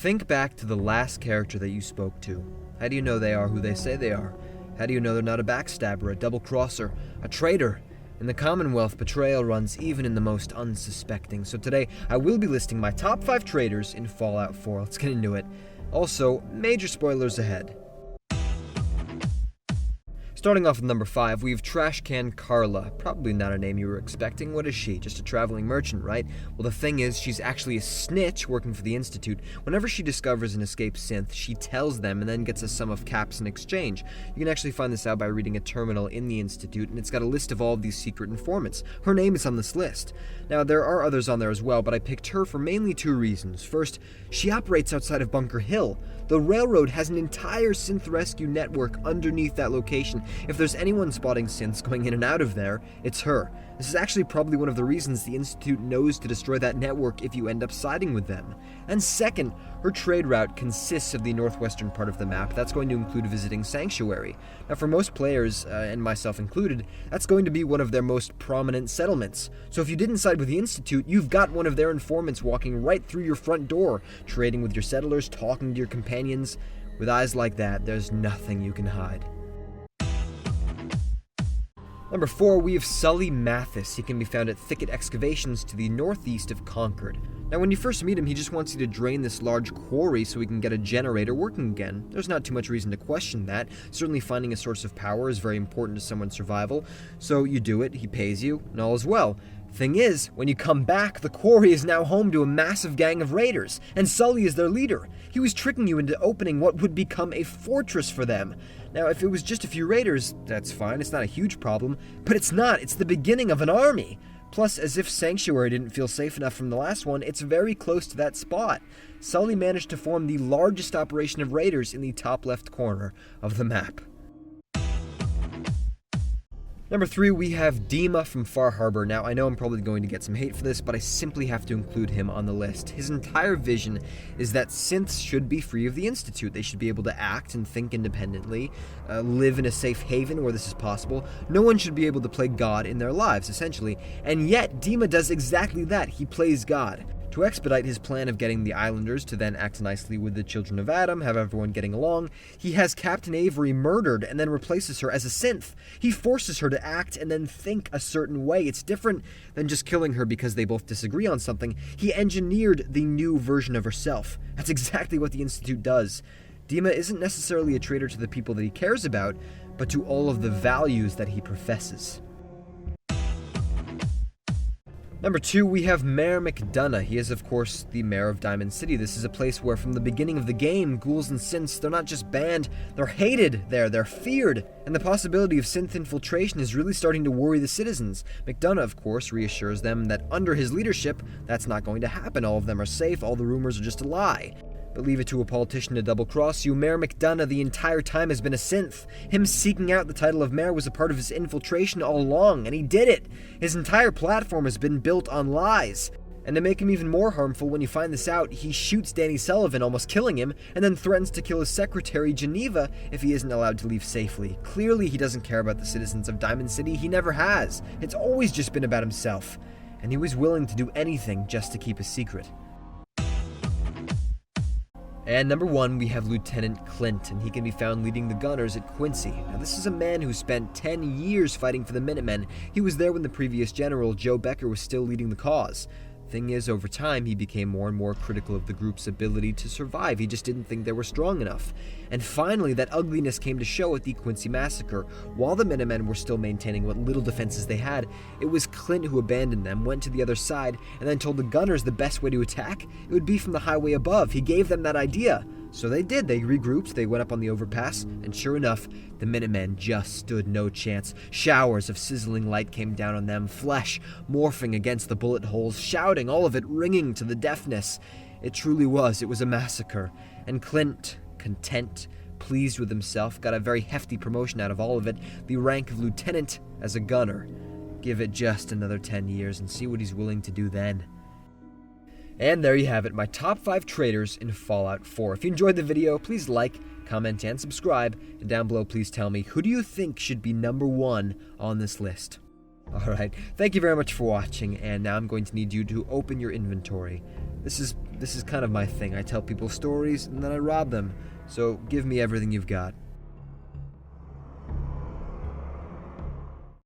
Think back to the last character that you spoke to. How do you know they are who they say they are? How do you know they're not a backstabber, a double-crosser, a traitor? In the Commonwealth, betrayal runs even in the most unsuspecting. So today, I will be listing my top 5 traitors in Fallout 4. Let's get into it. Also, major spoilers ahead. Starting off with number 5, we have Trash Can Carla. Probably not a name you were expecting. What is she? Just a traveling merchant, right? Well, the thing is, she's actually a snitch working for the Institute. Whenever she discovers an escaped synth, she tells them and then gets a sum of caps in exchange. You can actually find this out by reading a terminal in the Institute, and it's got a list of all of these secret informants. Her name is on this list. Now, there are others on there as well, but I picked her for mainly 2 reasons. First, she operates outside of Bunker Hill. The railroad has an entire synth rescue network underneath that location. If there's anyone spotting synths going in and out of there, it's her. This is actually probably one of the reasons the Institute knows to destroy that network if you end up siding with them. And second, her trade route consists of the northwestern part of the map. That's going to include visiting Sanctuary. Now, for most players, and myself included, that's going to be one of their most prominent settlements. So if you didn't side with the Institute, you've got one of their informants walking right through your front door, trading with your settlers, talking to your companions. With eyes like that, there's nothing you can hide. Number 4, we have Sully Mathis. He can be found at Thicket Excavations to the northeast of Concord. Now, when you first meet him, he just wants you to drain this large quarry so he can get a generator working again. There's not too much reason to question that. Certainly finding a source of power is very important to someone's survival. So you do it, he pays you, and all is well. Thing is, when you come back, the quarry is now home to a massive gang of raiders, and Sully is their leader. He was tricking you into opening what would become a fortress for them. Now, if it was just a few raiders, that's fine, it's not a huge problem, but it's not, it's the beginning of an army. Plus, as if Sanctuary didn't feel safe enough from the last one, it's very close to that spot. Sully managed to form the largest operation of raiders in the top left corner of the map. Number 3, we have Dima from Far Harbor. Now, I know I'm probably going to get some hate for this, but I simply have to include him on the list. His entire vision is that synths should be free of the Institute. They should be able to act and think independently, live in a safe haven where this is possible. No one should be able to play God in their lives, essentially. And yet, Dima does exactly that. He plays God. To expedite his plan of getting the Islanders to then act nicely with the Children of Adam, have everyone getting along, he has Captain Avery murdered and then replaces her as a synth. He forces her to act and then think a certain way. It's different than just killing her because they both disagree on something. He engineered the new version of herself. That's exactly what the Institute does. Dima isn't necessarily a traitor to the people that he cares about, but to all of the values that he professes. Number 2, we have Mayor Mcdonough. He is, of course, the mayor of Diamond City. This is a place where, from the beginning of the game, ghouls and synths, they're not just banned, they're hated there, they're feared. And the possibility of synth infiltration is really starting to worry the citizens. Mcdonough, of course, reassures them that under his leadership, that's not going to happen. All of them are safe, all the rumors are just a lie. But leave it to a politician to double-cross you. Mayor Mcdonough the entire time has been a synth. Him seeking out the title of mayor was a part of his infiltration all along, and he did it. His entire platform has been built on lies. And to make him even more harmful, when you find this out, he shoots Danny Sullivan, almost killing him, and then threatens to kill his secretary, Geneva, if he isn't allowed to leave safely. Clearly, he doesn't care about the citizens of Diamond City. He never has. It's always just been about himself. And he was willing to do anything just to keep a secret. And number 1, we have Lieutenant Clint, and he can be found leading the gunners at Quincy. Now, this is a man who spent 10 years fighting for the Minutemen. He was there when the previous general, Joe Becker, was still leading the cause. Thing is, over time, he became more and more critical of the group's ability to survive. He just didn't think they were strong enough. And finally, that ugliness came to show at the Quincy Massacre. While the Minutemen were still maintaining what little defenses they had, it was Clint who abandoned them, went to the other side, and then told the gunners the best way to attack? It would be from the highway above. He gave them that idea. So they did. They regrouped, they went up on the overpass, and sure enough, the Minutemen just stood no chance. Showers of sizzling light came down on them, flesh morphing against the bullet holes, shouting, all of it ringing to the deafness. It truly was. It was a massacre. And Clint, content, pleased with himself, got a very hefty promotion out of all of it, the rank of lieutenant as a gunner. Give it just another 10 years and see what he's willing to do then. And there you have it, my top 5 traitors in Fallout 4. If you enjoyed the video, please like, comment, and subscribe. And down below, please tell me, who do you think should be number 1 on this list? Alright, thank you very much for watching, and now I'm going to need you to open your inventory. This is This is kind of my thing. I tell people stories, and then I rob them. So give me everything you've got.